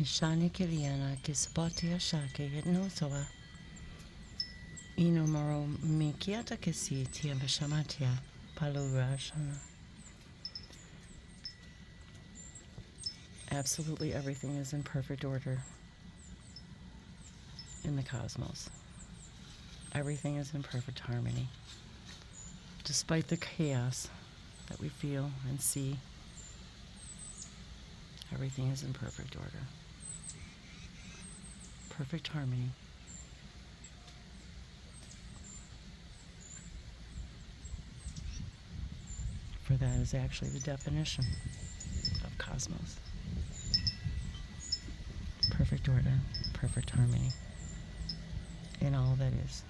Mishani Kiliana Kisabatia Shake Yetnotoa Inomoro Mikiata Kisi Tia Vashamatia Palurashana. Absolutely everything is in perfect order in the cosmos. Everything is in perfect harmony. Despite the chaos that we feel and see, everything is in perfect order. Perfect harmony. For that is actually the definition of cosmos. Perfect order, perfect harmony in all that is.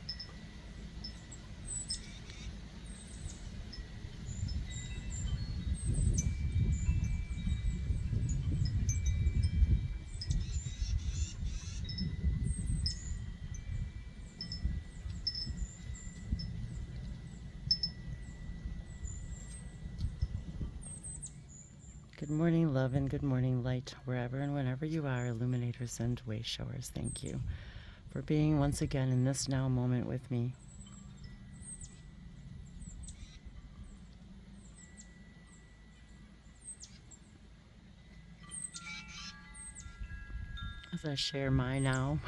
Good morning, love, and good morning, light, wherever and whenever you are, illuminators and way showers. Thank you for being once again in this now moment with me. As I share my now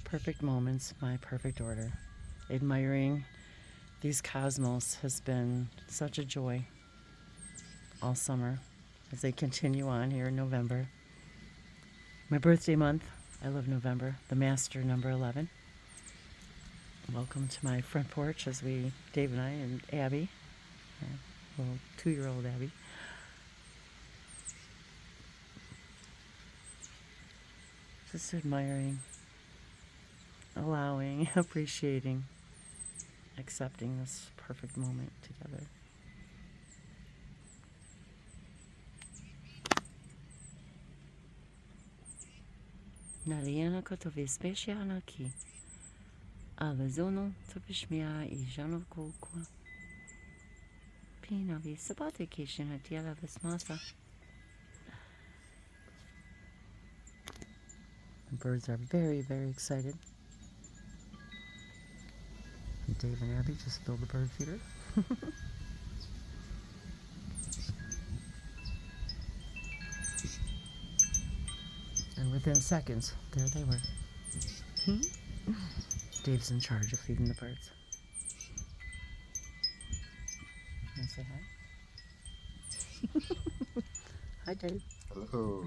perfect moments, my perfect order, admiring these cosmos has been such a joy all summer as they continue on here in November. My birthday month, I love November, the master number 11. Welcome to my front porch as Dave and I and Abby, little 2-year-old Abby, just admiring, allowing, appreciating, accepting this perfect moment together. Nariana kotovi speciana ki. Alazono topishmia I jano kokwa. Pina vi sabate kishina tiela vismasa. The birds are very, very excited. And Dave and Abby just filled the bird feeder. And within seconds, there they were. Dave's in charge of feeding the birds. Want to say hi? Hi, Dave. Hello.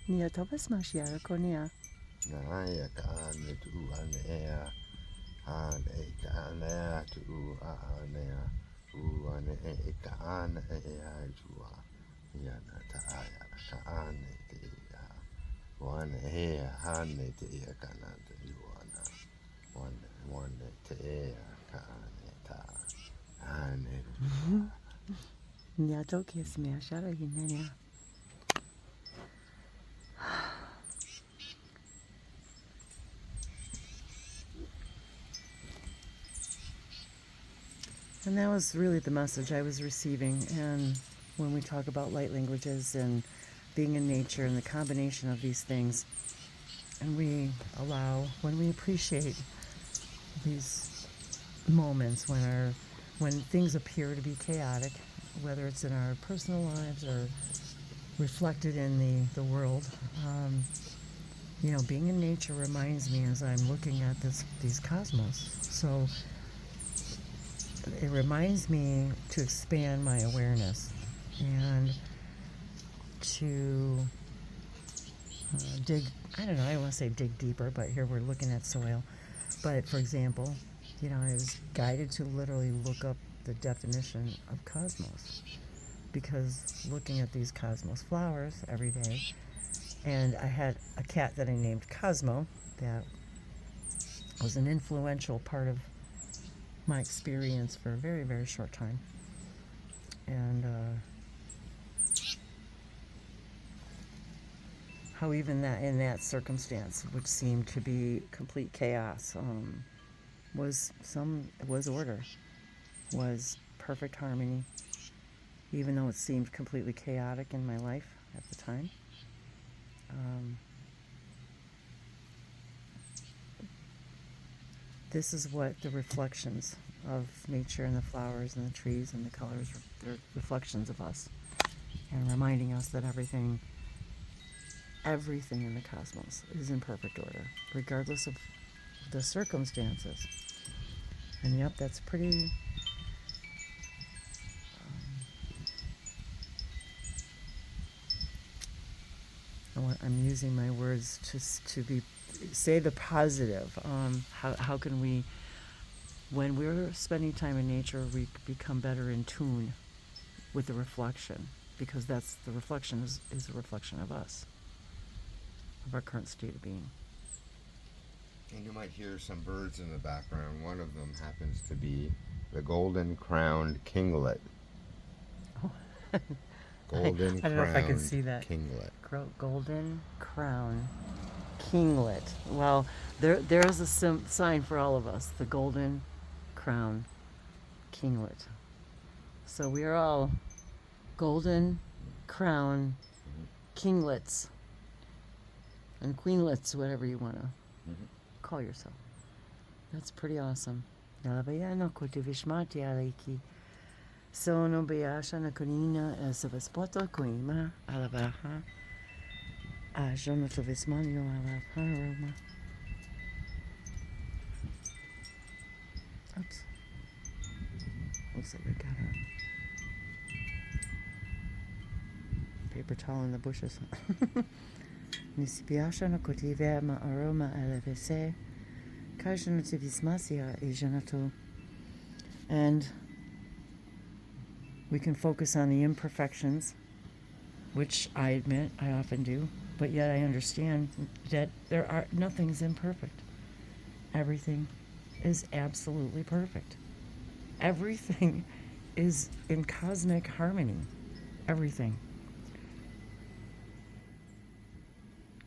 Nia topas mashiara konia. Naya kaane tu anea. Ane kaane tu anea. Uane kaane ea jua. Yana taaya kaane te ea. Wane hea hane te ea kana te juana. Wane te ea kaane ta. Ane jua. Nia tokis mea shara hinenia. And that was really the message I was receiving. And when we talk about light languages and being in nature and the combination of these things, and when we appreciate these moments when things appear to be chaotic, whether it's in our personal lives or reflected in the world, being in nature reminds me as I'm looking at these cosmos. So it reminds me to expand my awareness and to dig, I don't know, I don't want to say dig deeper, but here we're looking at soil. But for example, I was guided to literally look up the definition of cosmos, because looking at these cosmos flowers every day, and I had a cat that I named Cosmo that was an influential part of my experience for a very, very short time. And how even that in that circumstance, which seemed to be complete chaos, was order, was perfect harmony, even though it seemed completely chaotic in my life at the time. This is what the reflections of nature and the flowers and the trees and the colors, they're reflections of us. And reminding us that everything in the cosmos is in perfect order, regardless of the circumstances. And yep, that's pretty. I'm using my words to say the positive. How can we, when we're spending time in nature, we become better in tune with the reflection, because that's the reflection is a reflection of us, of our current state of being. And you might hear some birds in the background. One of them happens to be the golden-crowned kinglet. Oh. Golden I don't know if I can see that. Kinglet. Golden crown kinglet. Well, there's a sign for all of us, the golden crown kinglet. So we are all golden crown kinglets and queenlets, whatever you want to call yourself. That's pretty awesome. Sono beasha na konina sa vespoto kuima alabaha a jono to vesmanio alabaroma. Oops. Looks like I got a paper towel in the bushes. Nisibiasha na kotive ma aroma alevese kajono to vismasia e jonato. And we can focus on the imperfections, which I admit I often do, but yet I understand that nothing's imperfect. Everything is absolutely perfect. Everything is in cosmic harmony. Everything.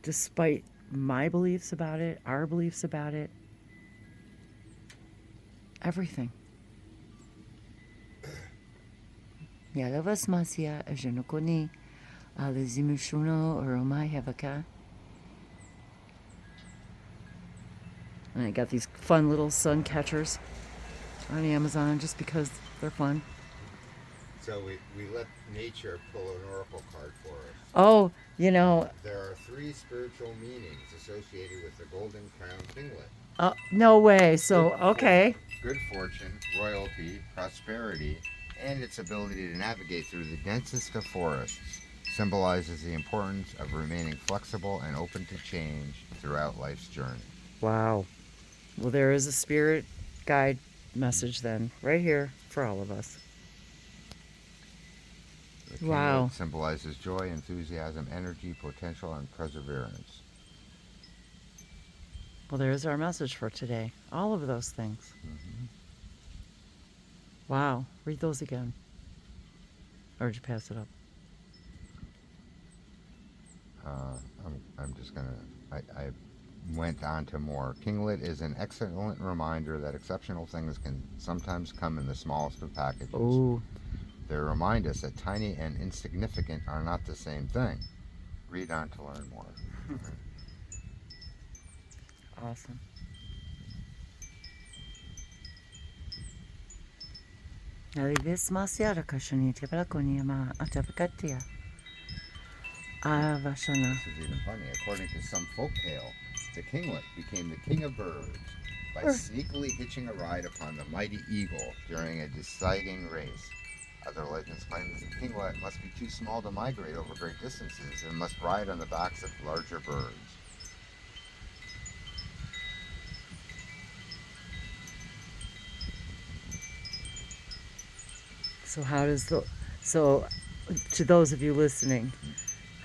Despite my beliefs about it, our beliefs about it, everything. Yalavas masia ajenokoni alizimushuno oromai havaka. And I got these fun little sun catchers on Amazon just because they're fun. So we let nature pull an oracle card for us. Oh, you know. There are 3 spiritual meanings associated with the golden crown kinglet. No way. So, okay. Good fortune, royalty, prosperity, and its ability to navigate through the densest of forests symbolizes the importance of remaining flexible and open to change throughout life's journey. Wow. Well, there is a spirit guide message then, right here for all of us. The kinglet symbolizes joy, enthusiasm, energy, potential, and perseverance. Well, there's our message for today. All of those things. Mm-hmm. Wow. Read those again. Or did you pass it up? I'm just going to... I went on to more. Kinglet is an excellent reminder that exceptional things can sometimes come in the smallest of packages. Ooh. They remind us that tiny and insignificant are not the same thing. Read on to learn more. Awesome. This is even funny. According to some folktale, the kinglet became the king of birds by sneakily hitching a ride upon the mighty eagle during a deciding race. Other legends claim that the kinglet must be too small to migrate over great distances and must ride on the backs of larger birds. So to those of you listening,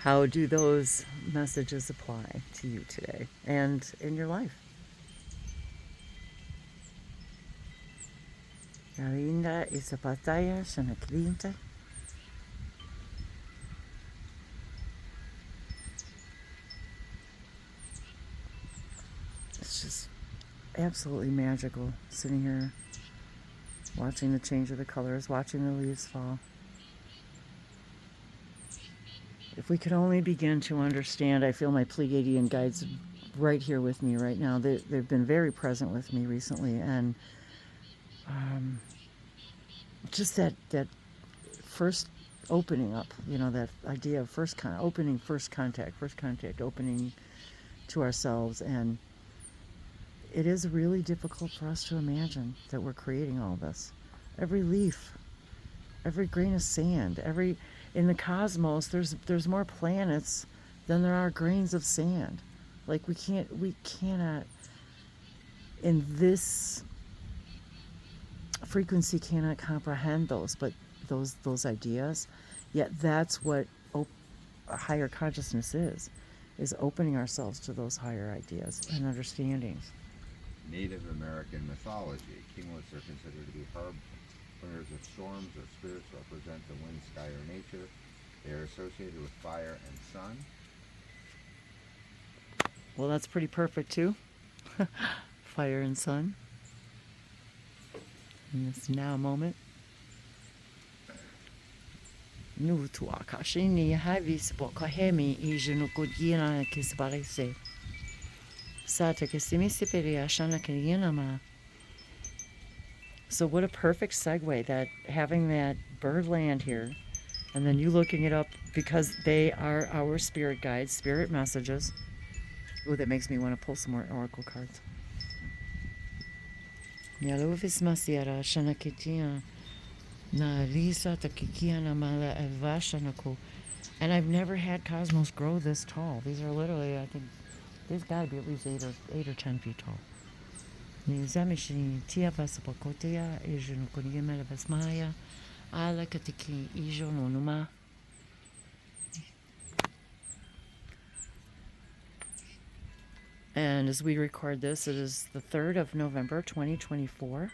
how do those messages apply to you today and in your life? It's just absolutely magical sitting here watching the change of the colors, watching the leaves fall. If we could only begin to understand, I feel my Pleiadian guides right here with me right now. They've been very present with me recently, and just that first opening up, that idea of opening first contact, opening to ourselves. And it is really difficult for us to imagine that we're creating all this. Every leaf, every grain of sand, in the cosmos, there's more planets than there are grains of sand. Like we cannot, in this frequency, cannot comprehend those, but those ideas. Yet that's what a higher consciousness is opening ourselves to those higher ideas and understandings. Native American mythology. Kinglets are considered to be harbingers of storms or spirits represent the wind, sky, or nature. They are associated with fire and sun. Well, that's pretty perfect too. Fire and sun. In this now moment. Nu tu akashini havis bokahemi ijunukudiana kisbarese. Sata kisimisi ashana kiriyanama. So what a perfect segue, that having that bird land here, and then you looking it up, because they are our spirit guides, spirit messages. Oh, that makes me want to pull some more oracle cards. Yaluvis masiara shanakitia na risa takikiana mala evashanaku. And I've never had cosmos grow this tall. These are literally, I think, they've got to be at least 8 or 10 feet tall. Nizamishini tia vasapakotea ijunukuniyamela vasmaya ala katiki ijononuma. And as we record this, it is the 3rd of November, 2024.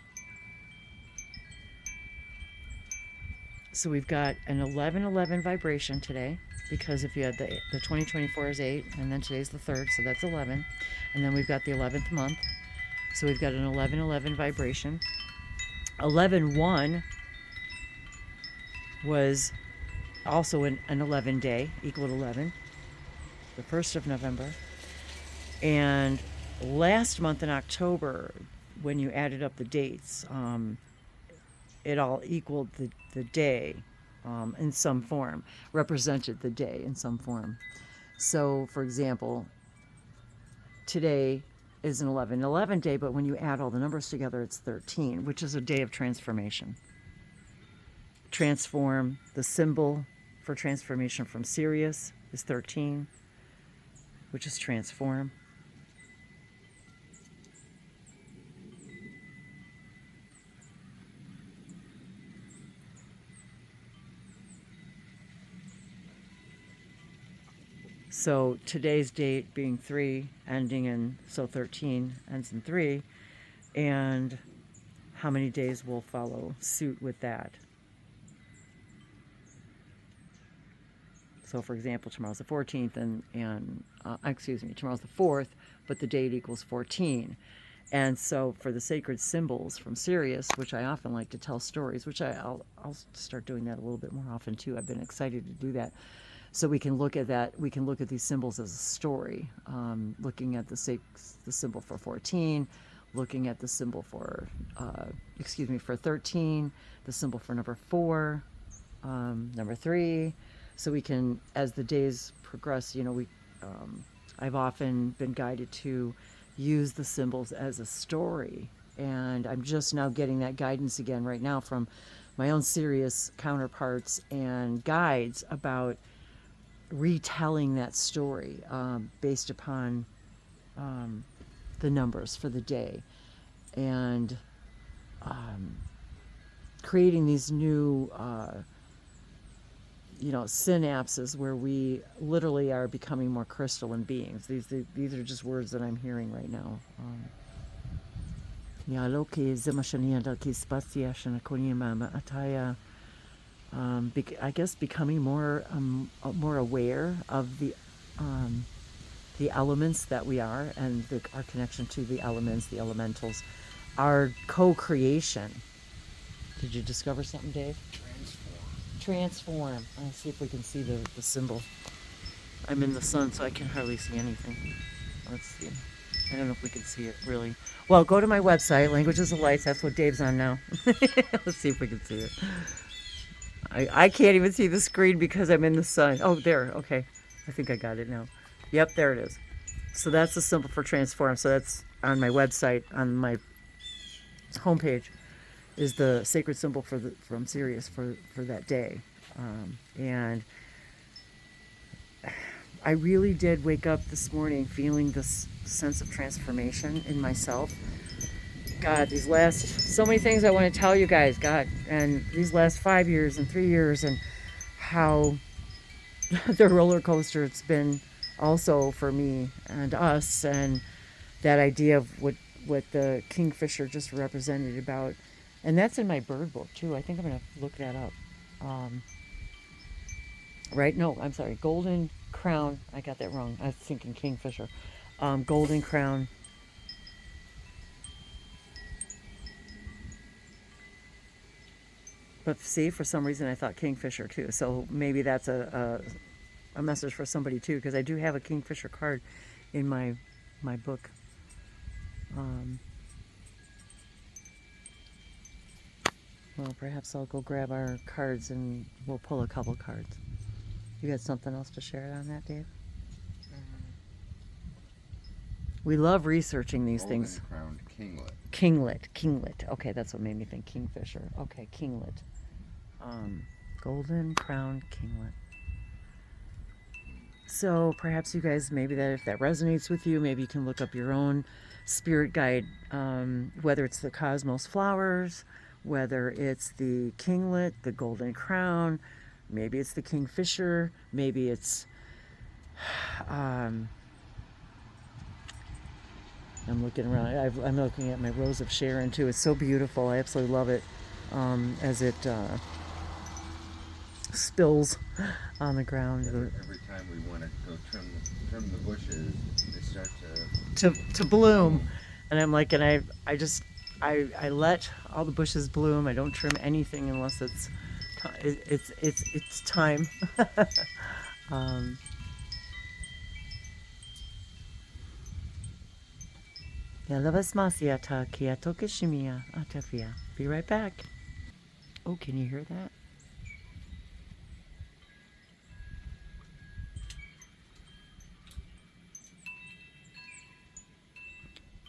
So we've got an 1111 vibration today, because if you had the 2024 is 8, and then today's the 3rd, so that's 11. And then we've got the 11th month. So we've got an 1111 vibration. 11-1 was also an 11 day, equal to 11, the 1st of November. And last month in October, when you added up the dates, it all equaled the day in some form, represented the day in some form. So, for example, today is an 11-11 day, but when you add all the numbers together, it's 13, which is a day of transformation. Transform, the symbol for transformation from Sirius is 13, which is transform. So today's date being 3, ending in, so 13 ends in 3, and how many days will follow suit with that? So for example, tomorrow's the 14th, and tomorrow's the 4th, but the date equals 14. And so for the sacred symbols from Sirius, which I often like to tell stories, which I'll start doing that a little bit more often too. I've been excited to do that. So we can look at that. We can look at these symbols as a story. Looking at the symbol for 14, looking at the symbol for, for 13, the symbol for number 4, number 3. So we can, as the days progress, I've often been guided to use the symbols as a story. And I'm just now getting that guidance again right now from my own Sirius counterparts and guides about retelling that story based upon the numbers for the day, and creating these new synapses where we literally are becoming more crystalline beings. These are just words that I'm hearing right now. I guess becoming more aware of the elements that we are, and our connection to the elements, the elementals, our co-creation. Did you discover something, Dave? Transform. Let's see if we can see the symbol. I'm in the sun, so I can hardly see anything. Let's see. I don't know if we can see it really. Well, go to my website, Languages of Lights. That's what Dave's on now. Let's see if we can see it. I can't even see the screen because I'm in the sun. Oh, there. Okay. I think I got it now. Yep, there it is. So that's the symbol for transform. So that's on my website, on my homepage, is the sacred symbol from Sirius for that day. And I really did wake up this morning feeling this sense of transformation in myself. God, these last, so many things I want to tell you guys, God, and these last 5 years and 3 years, and how the roller coaster it's been also for me and us, and that idea of what the kingfisher just represented about, and that's in my bird book too. I think I'm gonna look that up. Right? No, I'm sorry. Golden crown. I got that wrong. I was thinking kingfisher. Golden crown. But see, for some reason I thought kingfisher too. So maybe that's a message for somebody too, because I do have a kingfisher card in my book. Well, perhaps I'll go grab our cards and we'll pull a couple cards. You got something else to share on that, Dave? We love researching these things. Golden-crowned kinglet. Kinglet. Okay, that's what made me think kingfisher. Okay, kinglet. Golden crowned kinglet. So perhaps you guys, maybe that if that resonates with you, maybe you can look up your own spirit guide, whether it's the cosmos flowers, whether it's the kinglet, the golden crown, maybe it's the kingfisher, maybe it's I'm looking around. I'm looking at my Rose of Sharon too. It's so beautiful. I absolutely love it as it spills on the ground. Every time we want to go trim the bushes, they start to bloom. And I'm like, and I let all the bushes bloom. I don't trim anything unless it's time. Be right back. Oh, can you hear that?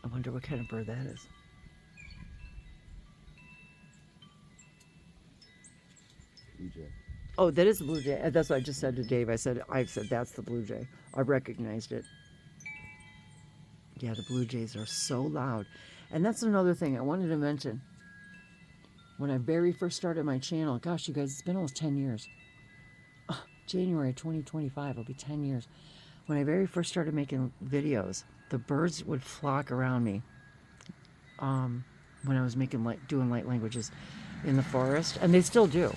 I wonder what kind of bird that is. blue jay. Oh, that is the blue jay. That's what I just said to Dave. I said that's the blue jay. I recognized it. Yeah, the blue jays are so loud. And that's another thing I wanted to mention. When I very first started my channel, gosh, you guys, it's been almost 10 years. January 2025, it'll be 10 years. When I very first started making videos, the birds would flock around me. When I was doing light languages in the forest, and they still do.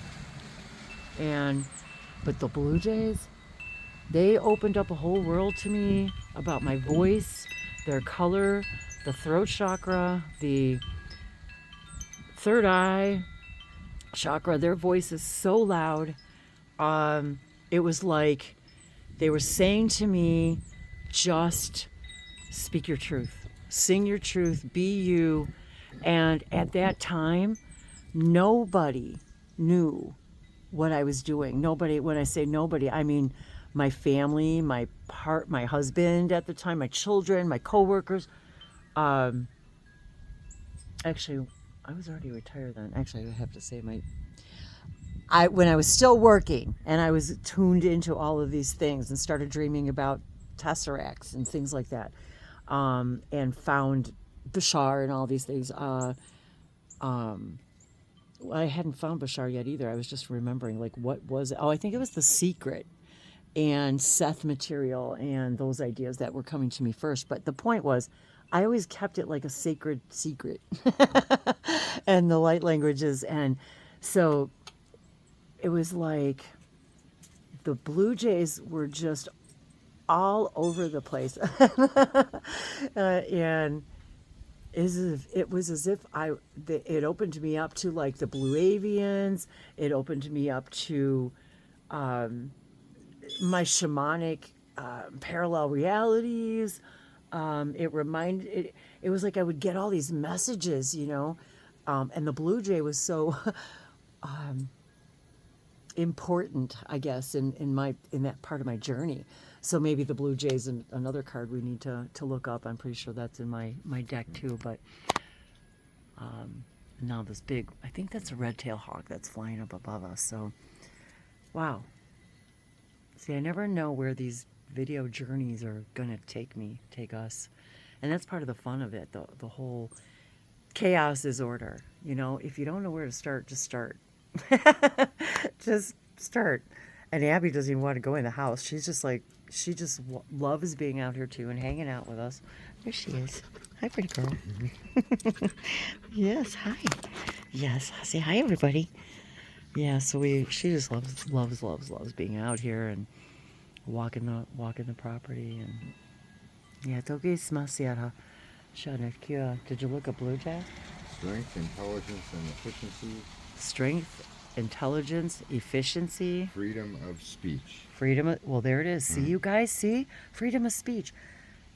But the blue jays, they opened up a whole world to me about my voice, their color, the throat chakra, the third eye chakra. Their voice is so loud. It was like they were saying to me, just speak your truth, sing your truth, be you. And at that time, nobody knew what I was doing. Nobody, when I say nobody, I mean my family, my husband at the time, my children, my coworkers. Actually, I was already retired then. Actually, I have to say when I was still working and I was tuned into all of these things and started dreaming about tesseracts and things like that, and found Bashar and all these things. I hadn't found Bashar yet either. I was just remembering, like, what was it? Oh, I think it was The Secret and Seth material and those ideas that were coming to me first. But the point was, I always kept it like a sacred secret and the light languages. And so it was like the blue jays were just all over the place. And it was as if it opened me up to like the blue avians. It opened me up to my shamanic parallel realities. It was like I would get all these messages, and the blue jay was so important, I guess, in that part of my journey. So maybe the blue jay's another card we need to look up. I'm pretty sure that's in my deck too. But now this big, I think that's a red-tailed hawk that's flying up above us. So, wow. See, I never know where these video journeys are gonna take us, and that's part of the fun of it. The whole chaos is order. If you don't know where to start, just start. Just start. And Abby doesn't even want to go in the house. She's just like, she just loves being out here too and hanging out with us. There she is. Hi, pretty girl. Yes, hi. Yes, say hi, everybody. Yeah, so she just loves being out here and walking the property. And yeah, toki smasiara. Did you look at blue jay? Strength, intelligence, and efficiency. Strength, intelligence, efficiency. Freedom of speech. Well, there it is. See, you guys, see? Freedom of speech.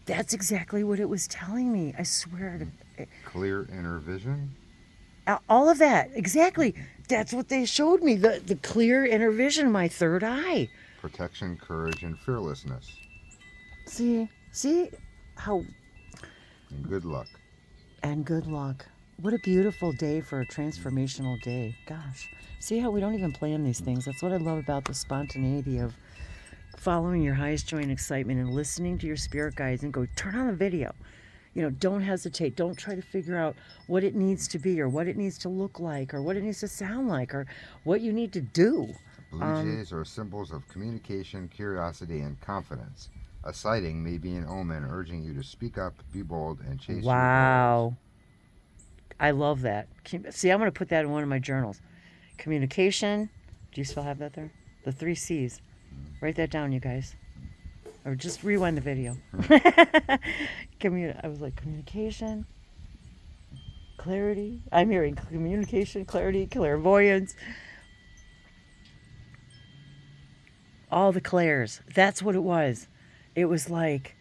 That's exactly what it was telling me. I swear to... Clear inner vision. All of that. Exactly. That's what they showed me. The clear inner vision, my third eye. Protection, courage, and fearlessness. See how... And good luck. And good luck. What a beautiful day for a transformational day. Gosh. See how we don't even plan these things. That's what I love about the spontaneity of following your highest joy and excitement and listening to your spirit guides and go, turn on the video. Don't hesitate. Don't try to figure out what it needs to be or what it needs to look like or what it needs to sound like or what you need to do. Blue jays are symbols of communication, curiosity, and confidence. A sighting may be an omen urging you to speak up, be bold, and chase your goals. Wow. I love that. See, I'm going to put that in one of my journals. Communication. Do you still have that there? The 3 C's. Write that down, you guys. Or just rewind the video. I was like, communication, clarity. I'm hearing communication, clarity, clairvoyance. All the clairs. That's what it was. It was like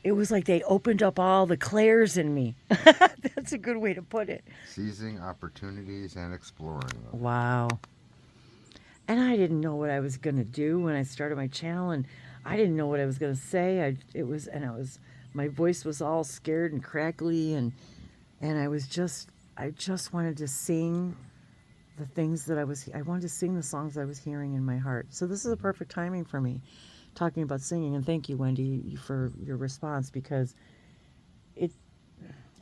they opened up all the clairs in me. That's a good way to put it. Seizing opportunities and exploring them. Wow. And I didn't know what I was going to do when I started my channel, and I didn't know what I was going to say. My voice was all scared and crackly, and I just wanted to sing the things that I wanted to sing the songs I was hearing in my heart. So this is a perfect timing for me, talking about singing. And thank you, Wendy, for your response, because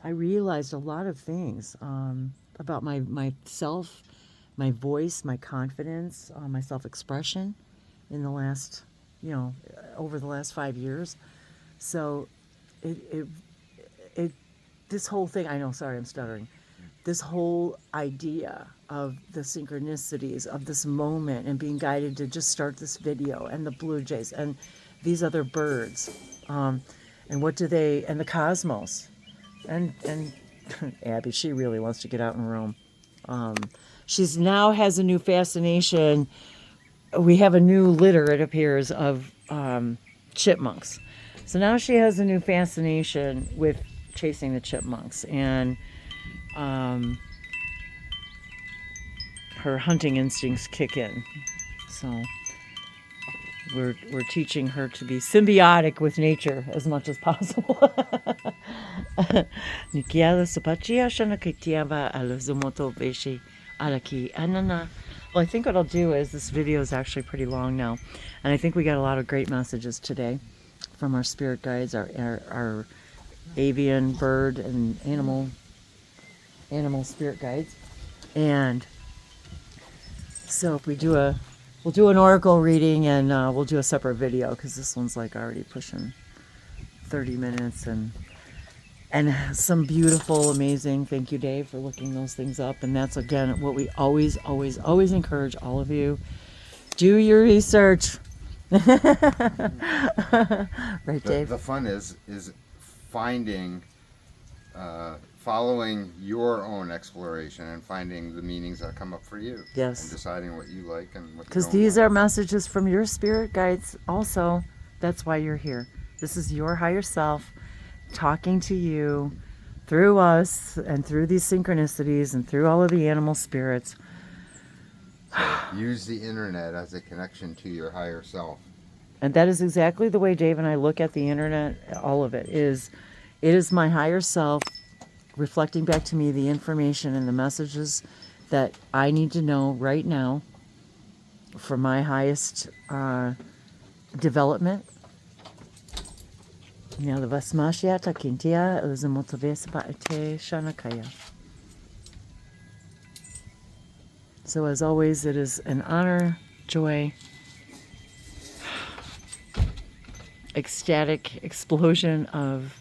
I realized a lot of things about myself, my voice, my confidence, my self-expression in the last, over the last 5 years. So this whole thing, I know, sorry, I'm stuttering. This whole idea of the synchronicities of this moment and being guided to just start this video, and the blue jays and these other birds, and the cosmos, and Abby, she really wants to get out and roam. She's now has a new fascination. We have a new litter, it appears, of chipmunks. So now she has a new fascination with chasing the chipmunks, and her hunting instincts kick in. So we're teaching her to be symbiotic with nature as much as possible. Well, I think what I'll do is, this video is actually pretty long now, and I think we got a lot of great messages today from our spirit guides, our avian, bird, and animal spirit guides. And so if we'll do an oracle reading, and we'll do a separate video, because this one's like already pushing 30 minutes, and some beautiful, amazing, thank you, Dave, for looking those things up. And that's, again, what we always encourage all of you. Do your research. Right, Dave? The fun is finding, following your own exploration and finding the meanings that come up for you. Yes. And deciding what you like and what you don't Because these like. are messages from your spirit guides also. That's why you're here. This is your higher self talking to you through us and through these synchronicities and through all of the animal spirits. Use the internet as a connection to your higher self. And that is exactly the way Dave and I look at the internet. All of it is my higher self reflecting back to me the information and the messages that I need to know right now for my highest development. So as always, it is an honor, joy, ecstatic explosion of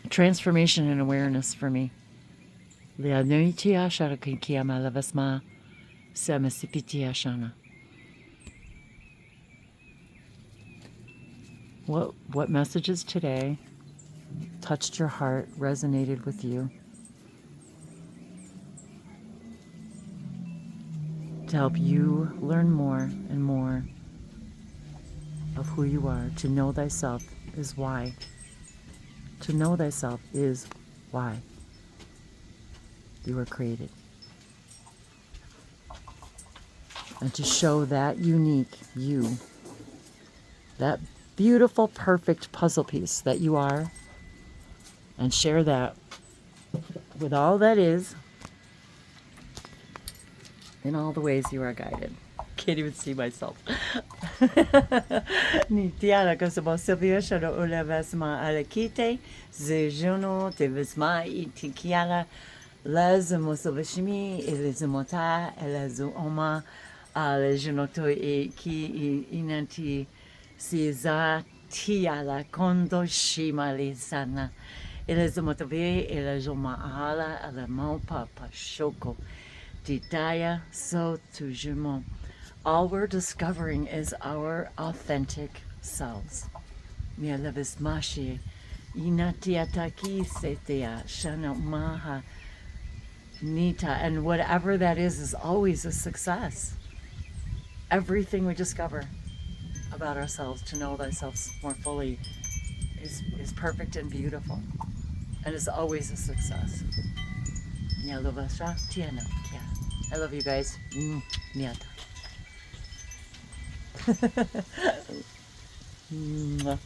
transformation and awareness for me. What messages today touched your heart, resonated with you, to help you learn more and more of who you are? To know thyself is why. To know thyself is why you were created. And to show that unique you, that beautiful, perfect puzzle piece that you are, and share that with all that is in all the ways you are guided. Can't even see myself. Nitiara kasabo Sylvia shado ulevasma alakite zejono tevisma itikiara lazimo silvashimi elizimota elazu oma alejonoto e ki inanti siza tiala kondo shimali sana elizimotobe elajoma ala alamopa pashoko ditaya so tujumon. All we're discovering is our authentic selves. Mia levis mashi inatiataki setea shana maha nita, and whatever that is always a success. Everything we discover about ourselves, to know thyself more fully, is perfect and beautiful, and is always a success. I love you guys. Miata. Mwah.